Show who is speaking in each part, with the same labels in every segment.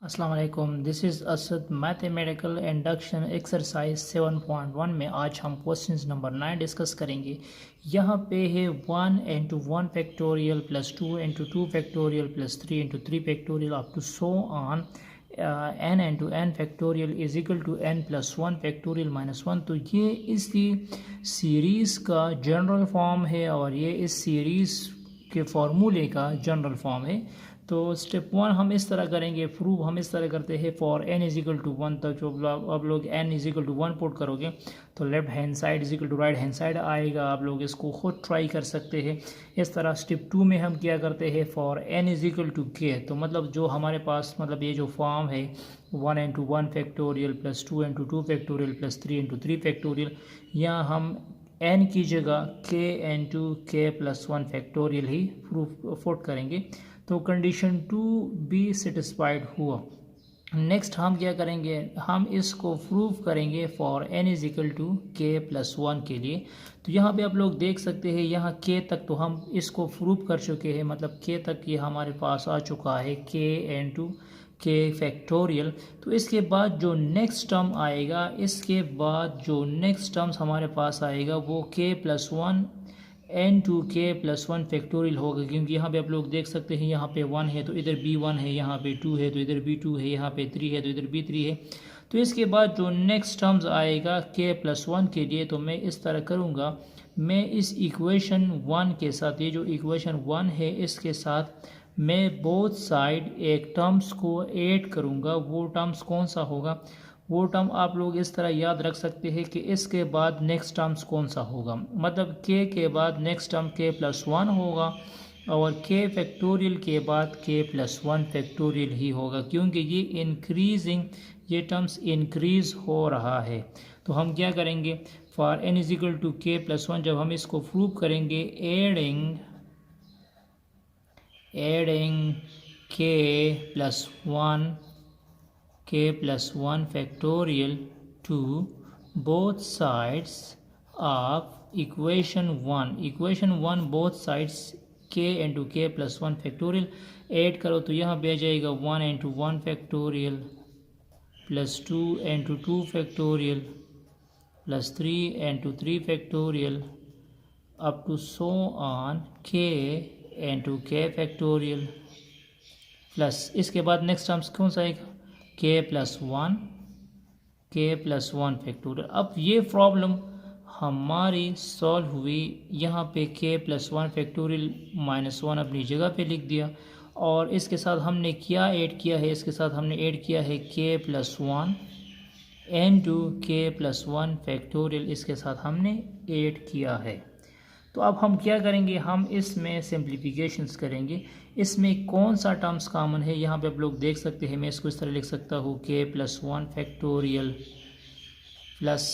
Speaker 1: अस्सलाम वालेकुम। This is Asad. Mathematical induction exercise 7.1 में आज हम क्वेश्चन नंबर 9 डिस्कस करेंगे। यहाँ पे है 1 into 1 factorial plus 2 into 2 factorial plus 3 into 3 factorial up to so on n into n factorial is equal to n plus 1 फैक्टोरियल माइनस 1। तो ये इसकी सीरीज़ का जनरल फॉर्म है और ये इस सीरीज़ के फार्मूले का जनरल फॉर्म है। तो स्टेप 1 हम इस तरह करेंगे, प्रूव हम इस तरह करते हैं for n is equal to 1 तक। जो आप लोग n is equal to 1 put करोगे तो left hand side is equal to right hand side आएगा। आप लोग इसको खुद ट्राई कर सकते हैं इस तरह। स्टेप 2 में हम क्या करते हैं for n is equal to k। तो मतलब जो हमारे पास मतलब ये जो फॉर्म है 1 into 1 factorial plus 2 into 2 factorial plus 3 into 3 factorial, यहाँ हम n की जगह k into k plus 1 factorial ही प्रूफ पुट करेंगे। तो कंडीशन 2 भी सेटिस्फाइड हुआ। नेक्स्ट हम क्या करेंगे, हम इसको प्रूव करेंगे for n is equal to k plus 1 के लिए। तो यहाँ पे आप लोग देख सकते हैं यहाँ k तक तो हम इसको प्रूव कर चुके हैं, मतलब k तक ये हमारे पास आ चुका है k इंटू के फैक्टोरियल। तो इसके बाद जो नेक्स्ट टर्म आएगा, इसके बाद जो नेक्स्ट टर्म्स हमारे पास आएगा वो k प्लस 1 एन टू के प्लस 1 फैक्टोरियल होगा, क्योंकि यहाँ पे आप लोग देख सकते हैं यहाँ पे 1 है तो इधर भी 1 है, यहाँ पे 2 है तो इधर भी 2 है, यहाँ पे 3 है तो इधर भी 3 है। तो इसके बाद जो नेक्स्ट टर्म्स आएगा k प्लस 1 के लिए, तो मैं इस तरह करूँगा, मैं इस इक्वेशन 1 के साथ, ये जो इक्वेशन 1 है इसके साथ मैं बोथ साइड एक टर्म्स को ऐड करूँगा। वो टर्म्स कौन सा होगा, वो टर्म आप लोग इस तरह याद रख सकते हैं कि इसके बाद नेक्स्ट टर्म्स कौन सा होगा, मतलब k के बाद नेक्स्ट टर्म k प्लस 1 होगा और k फैक्टोरियल के बाद k प्लस 1 फैक्टोरियल ही होगा, क्योंकि ये इंक्रीजिंग, ये टर्म्स इंक्रीज हो रहा है। तो हम क्या करेंगे for n is equal to k plus 1, जब हम इसको प्रूव करेंगे adding k plus 1 factorial to both sides of equation 1 both sides k into k plus 1 factorial add करो तो यहाँ पे आ जाएगा 1 into 1 factorial plus 2 into 2 factorial plus 3 into 3 factorial up to so on k into k factorial plus इसके बाद next terms कौन सा आएगा k प्लस 1 फैक्टोरियल। अब ये प्रॉब्लम हमारी सॉल्व हुई। यहाँ पे k प्लस 1 फैक्टोरियल माइनस 1 अपनी जगह पे लिख दिया और इसके साथ हमने क्या ऐड किया है, इसके साथ हमने ऐड किया है k plus 1 into k plus 1 factorial, इसके साथ हमने ऐड किया है। तो अब हम क्या करेंगे, हम इसमें सिंप्लीफिकेशंस करेंगे। इसमें कौन सा टर्म्स कॉमन है, यहाँ पे आप लोग देख सकते हैं, मैं इसको इस तरह लिख सकता हूँ k plus 1 factorial plus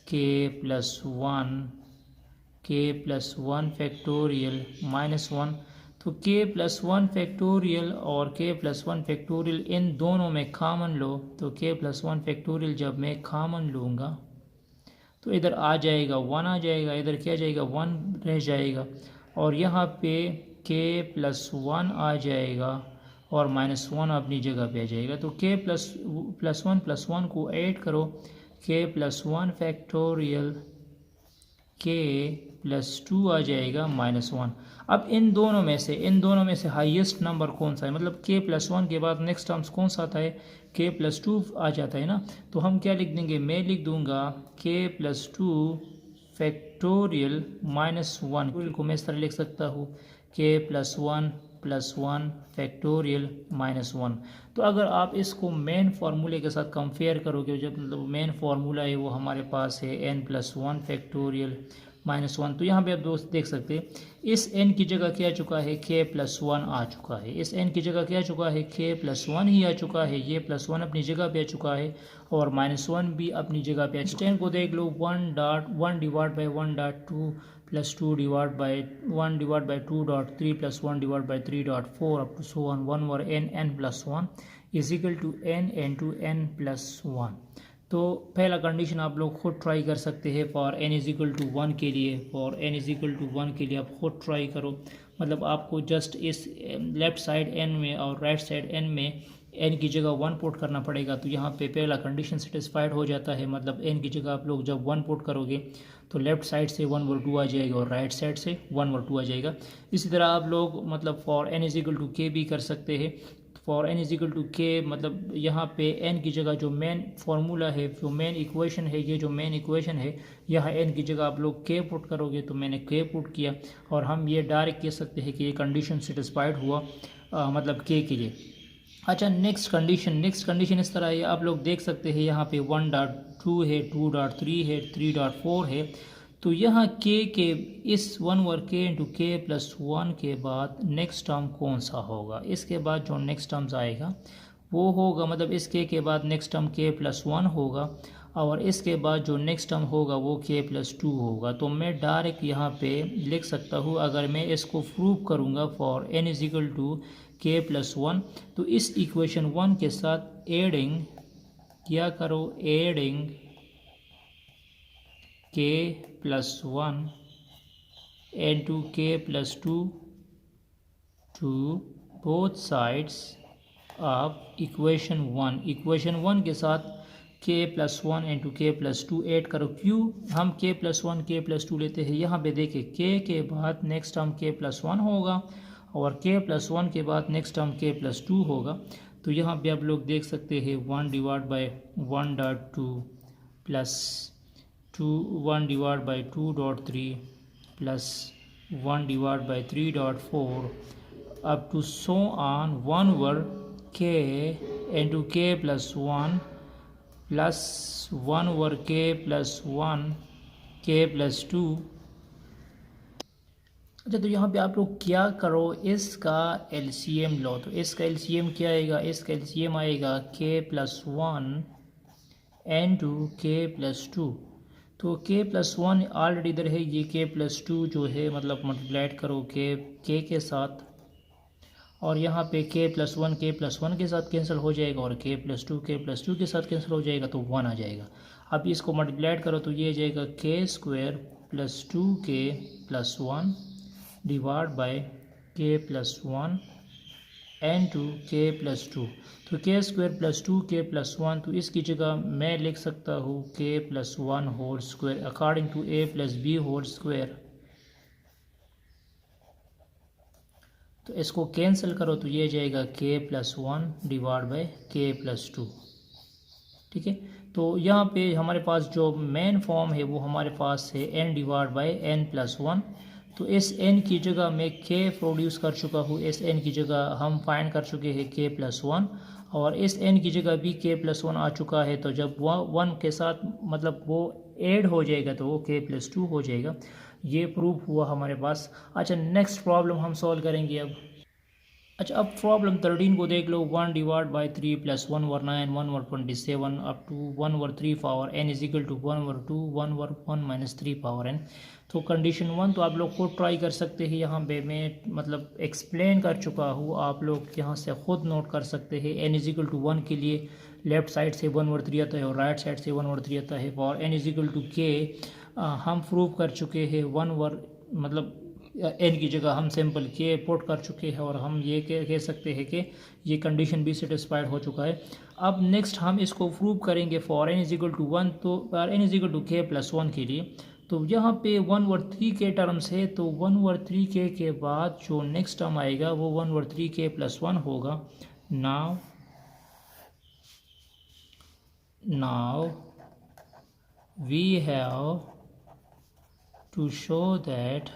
Speaker 1: k plus 1 फैक्टोरियल माइनस 1। तो k प्लस 1 फैक्टोरियल और k प्लस 1 फैक्टोरियल इन दोनों में कॉमन लो। तो k प्लस 1 फैक्टोरियल जब मैं कॉमन लूँगा तो इधर आ जाएगा 1 आ जाएगा, इधर क्या जाएगा 1 रह जाएगा और यहाँ पे k प्लस 1 आ जाएगा और माइनस 1 अपनी जगह पे आ जाएगा। तो k प्लस 1 को ऐड करो, k plus 1 factorial k plus 2 आ जाएगा माइनस 1। अब इन दोनों में से हाईएस्ट नंबर कौन सा है, मतलब k प्लस 1 के बाद नेक्स्ट टर्म्स कौन सा आता है, k प्लस 2 आ जाता है ना। तो हम क्या लिख देंगे, मैं लिख दूंगा k प्लस 2 फैक्टोरियल माइनस 1 को मैं इस तरह लिख सकता हूँ k प्लस 1 फैक्टोरियल माइनस 1। तो अगर आप इसको मेन फार्मूले के साथ कंपेयर करोगे, जब मतलब मेन फार्मूला है वो हमारे पास है n प्लस 1 फैक्टोरियल माइनस 1, तो यहाँ पे आप दोस्त देख सकते हैं इस n की जगह क्या आ चुका है, k प्लस 1 आ चुका है। इस n की जगह क्या आ चुका है, k प्लस 1 ही आ चुका है। ये प्लस 1 अपनी जगह पे आ चुका है और माइनस 1 भी अपनी जगह पे। इस 10 को देख लो, 1 divide by 1.2 plus 2 divide by 1 divide by 2.3 plus 1 divide by 3.4 up to so on 1 और n plus 1 is equal to n into n plus 1। तो पहला कंडीशन आप लोग खुद ट्राई कर सकते हैं for n is equal to 1 के लिए। For n is equal to 1 के लिए आप खुद ट्राई करो, मतलब आपको जस्ट इस लेफ़्ट साइड n में और राइट साइड n में एन की जगह 1 पुट करना पड़ेगा। तो यहाँ पे पहला कंडीशन सेटिस्फाइड हो जाता है, मतलब एन की जगह आप लोग जब 1 पुट करोगे तो लेफ्ट साइड से 1/2 आ जाएगा और राइट साइड से 1/2 आ जाएगा। इसी तरह आप लोग मतलब for n is equal to के भी कर सकते हैं। For n is equal to के मतलब यहाँ पे एन की जगह जो मेन फार्मूला है, जो मेन इक्वेशन है, ये जो मेन इक्वेशन है, यहाँ एन की जगह आप लोग के पुट करोगे। तो मैंने के पुट किया और हम ये डायरेक्ट कह सकते हैं कि ये कंडीशन सेटिस्फाइड हुआ मतलब के लिए। अच्छा, नेक्स्ट कंडीशन इस तरह है, आप लोग देख सकते हैं यहाँ पे 1.2 है, 2.3 है, 3.4 है। तो यहाँ के इस 1/k × k+1 के बाद नेक्स्ट टर्म कौन सा होगा? इसके बाद जो नेक्स्ट टर्म्स आएगा वो होगा, मतलब इस के बाद नेक्स्ट टर्म k+1 होगा और इसके बाद जो नेक्स्ट टर्म होगा वो k+2 होगा। तो मैं डायरेक्ट यहाँ पे लिख सकता हूँ, अगर मैं इसको प्रूव करूँगा for n is equal to k+1, तो इस इक्वेशन 1 के साथ एडिंग क्या करो, adding k+1 into k+2 to both sides of equation 1 के साथ k+1 into k+2 ऐड करो। क्यों हम k+1 k+2 लेते हैं? यहाँ पे देखें k के बाद नेक्स्ट टर्म k+1 होगा और k+1 के बाद नेक्स्ट टर्म k+2 होगा। तो यहाँ पे आप लोग देख सकते हैं 1/1.2 plus 1/2.3 plus 1/3.4 up to so on 1/k into k+1 plus 1/k+1 k+2। अच्छा, तो यहाँ पे आप लोग क्या करो, इसका एलसीएम लो। तो इसका एलसीएम क्या आएगा? इसका एलसीएम आएगा k+1 into k+2। तो k+1 ऑलरेडी इधर है, ये k+2 जो है मतलब मल्टीप्लाइड करो के के साथ, और यहाँ पे k+1 के साथ कैंसिल हो जाएगा और k+2 के साथ कैंसिल हो जाएगा, तो 1 आ जाएगा। अब इसको मल्टीप्लाइड करो तो ये जाएगा k² + 2k+1 divide by k+1 into k+2। तो k² + 2k+1, तो इसकी जगह मैं लिख सकता हूँ k+1 whole square according to a + b whole square. तो इसको कैंसिल करो तो ये जाएगा k+1 डिवाइड बाय k+2। ठीक है, तो यहाँ पे हमारे पास जो मेन फॉर्म है वो हमारे पास है n डिवाइड बाय n+1। तो इस n की जगह मैं k प्रोड्यूस कर चुका हूँ, इस n की जगह हम फाइंड कर चुके हैं k+1 और इस n की जगह भी k+1 आ चुका है। तो जब 1 के साथ मतलब वो ऐड हो जाएगा तो वो k+2 हो जाएगा। ये प्रूफ हुआ हमारे पास। अच्छा, नेक्स्ट प्रॉब्लम हम सॉल्व करेंगे अब। अच्छा, अब प्रॉब्लम 13 को देख लो। 1 divide by 3 + 1/9 1/27 up to 1/3 power n is equal to 1/2 1/1 - 3 power n। तो कंडीशन 1 तो आप लोग को ट्राई कर सकते हैं, यहाँ पे मैं मतलब एक्सप्लेन कर चुका हूँ, आप लोग यहाँ से ख़ुद नोट कर सकते हैं। n इज इक्वल टू 1 के लिए लेफ्ट साइड से 1/3 आता है और राइट साइड से 1/3 आता है। और n is equal to k हम प्रूव कर चुके हैं, मतलब n की जगह हम सिंपल के पुट कर चुके हैं और हम ये कह सकते हैं कि ये कंडीशन भी सेटिस्फाइड हो चुका है। अब नेक्स्ट हम इसको प्रूव करेंगे for n is equal to 1, तो n is equal to k+1 के लिए। तो यहाँ पे 1/3 के टर्म्स है, तो 1/3 के बाद जो नेक्स्ट टर्म आएगा वो 1/3 k+1 होगा। Now we have to show that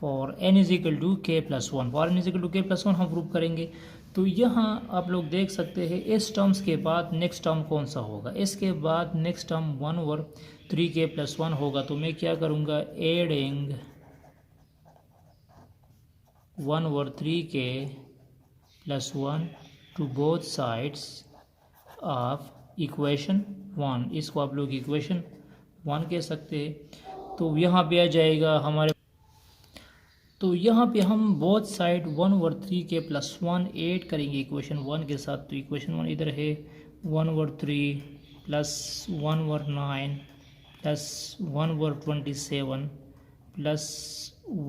Speaker 1: for n is equal to k+1, for n is equal to k+1 हम प्रूव करेंगे। तो यहाँ आप लोग देख सकते हैं इस टर्म्स के बाद नेक्स्ट टर्म कौन सा होगा। इसके बाद नेक्स्ट टर्म 1/3 k+1 होगा। तो मैं क्या करूँगा, adding 1/3 k+1 to both sides of equation 1। इसको आप लोग इक्वेशन 1 कह सकते हैं। तो यहाँ पे आ जाएगा हमारे, तो यहाँ पे हम बोथ साइड 1/3 k+1 ऐड करेंगे इक्वेशन 1 के साथ। तो इक्वेशन 1 इधर है 1/3 प्लस 1/9 प्लस 1/27 प्लस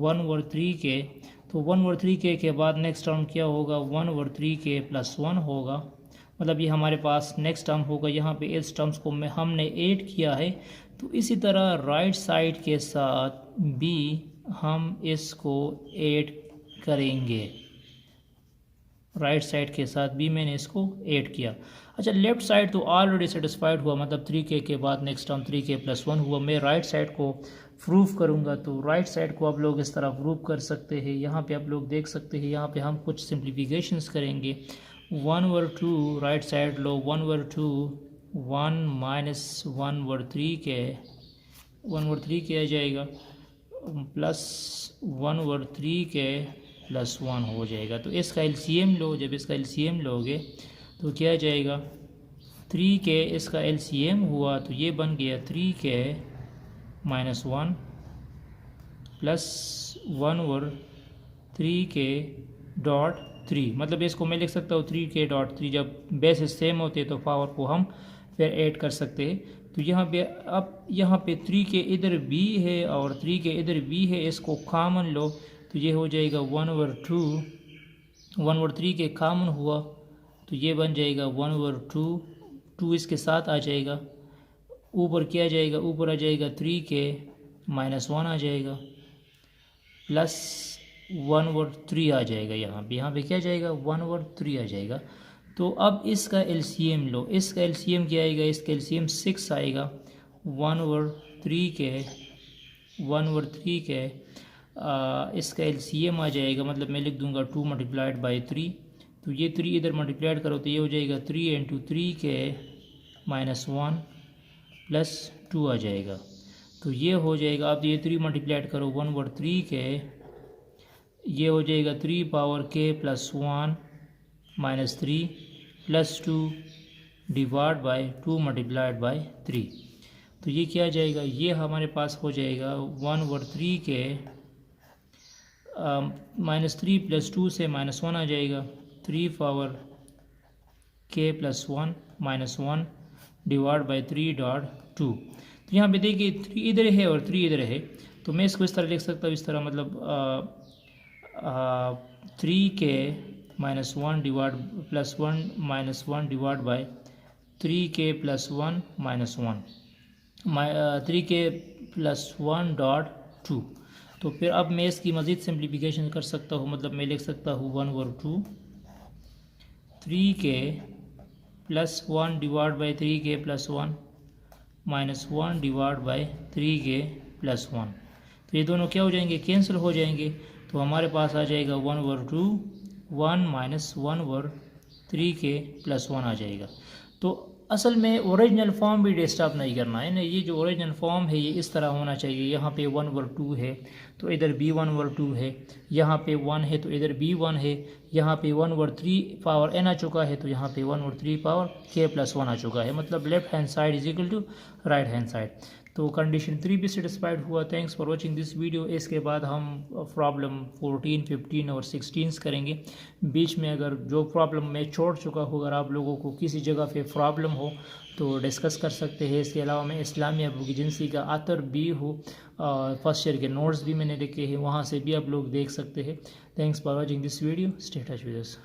Speaker 1: 1/3 के। तो 1/3k के बाद नेक्स्ट टर्म क्या होगा, 1/3k + 1 होगा। मतलब ये हमारे पास नेक्स्ट टर्म होगा। यहाँ पे इस टर्म्स को हमने ऐड किया है, तो इसी तरह राइट साइड के साथ भी हम इसको ऐड करेंगे। राइट साइड के साथ भी मैंने इसको ऐड किया। अच्छा, लेफ्ट साइड तो ऑलरेडी सेटिस्फाइड हुआ, मतलब 3k के बाद नेक्स्ट टर्म 3k + 1 हुआ। मैं राइट साइड को प्रूफ करूँगा, तो राइट साइड को आप लोग इस तरह प्रूफ कर सकते हैं। यहाँ पे आप लोग देख सकते हैं, यहाँ पे हम कुछ सिंप्लीफिकेशंस करेंगे। 1/2 राइट साइड लो, 1/2 1 - 1/3k 1/3k आ जाएगा, प्लस 1/3k + 1 हो जाएगा। तो इसका एलसीएम लो, जब इसका एलसीएम लोगे तो क्या जाएगा, 3k इसका एलसीएम हुआ तो ये बन गया 3k - 1 प्लस 1/3k.3। मतलब इसको मैं लिख सकता हूँ 3k.3। जब बेसिस सेम होते हैं तो पावर को हम फिर ऐड कर सकते हैं। तो यहाँ पे अब यहाँ पे 3k इधर भी है और 3k इधर भी है, इसको कॉमन लो तो ये हो जाएगा 1/2। 1/3k कॉमन हुआ तो ये बन जाएगा 1/2। 2 इसके साथ आ जाएगा, ऊपर क्या जाएगा, ऊपर आ जाएगा 3k - 1 आ जाएगा, प्लस 1/3 आ जाएगा। यहाँ पे क्या जाएगा, 1/3 आ जाएगा। तो अब इसका एलसीएम लो, इसका एलसीएम क्या आएगा, इसका एलसीएम 6 आएगा। 1/3k इसका एलसीएम आ जाएगा, मतलब मैं लिख दूंगा 2 × 3। तो ये 3 इधर मल्टीप्लाइड करो तो ये हो जाएगा 3 × 3k - 1 प्लस 2 आ जाएगा। तो ये हो जाएगा, अब ये 3 मल्टीप्लाइड करो 1/3k, ये हो जाएगा 3 power k + 1 - 3 plus 2 divide by 2 × 3। तो ये क्या जाएगा, ये हमारे पास हो जाएगा 1/3k -3 + 2 से -1 आ जाएगा, 3 पावर k + 1 - 1 डिवाइड बाई 3.2। तो यहाँ पे देखिए 3 इधर है और 3 इधर है, तो मैं इसको इस तरह लिख सकता हूँ, इस तरह मतलब 3k - 1 divide +1 - 1 divide by 3k + 1 - 1 3k + 1.2। तो फिर अब मैं इसकी मज़ीद सिंप्लीफिकेशन कर सकता हूँ, मतलब मैं लिख सकता हूँ 1/2 3k + 1 divide by 3k + 1 - 1 divide by 3k + 1। तो ये दोनों क्या हो जाएंगे, कैंसिल हो जाएंगे। तो हमारे पास आ जाएगा 1/2 1 - 1/3k + 1 आ जाएगा। तो असल में ओरिजिनल फॉर्म भी डिस्टर्ब नहीं करना है ना, ये जो ओरिजिनल फॉर्म है ये इस तरह होना चाहिए। यहाँ पे 1/2 है तो इधर भी 1/2 है, यहाँ पे 1 है तो इधर भी 1 है, यहाँ पे 1/3 पावर n आ चुका है तो यहाँ पे 1/3 पावर k + 1 आ चुका है। मतलब left hand side is equal to right hand side. तो कंडीशन 3 भी सेटिस्फाइड हुआ। Thanks for watching this video. इसके बाद हम प्रॉब्लम 14, 15 और 16 करेंगे। बीच में अगर जो प्रॉब्लम मैं छोड़ चुका हूँ, अगर आप लोगों को किसी जगह पे प्रॉब्लम हो तो डिस्कस कर सकते हैं। इसके अलावा मैं इस्लामिया बुक एजेंसी का आतर भी हूँ, फर्स्ट ईयर के नोट्स भी मैंने लिखे हैं, वहाँ से भी आप लोग देख सकते हैं। Thanks for watching this video. Stay touch with us.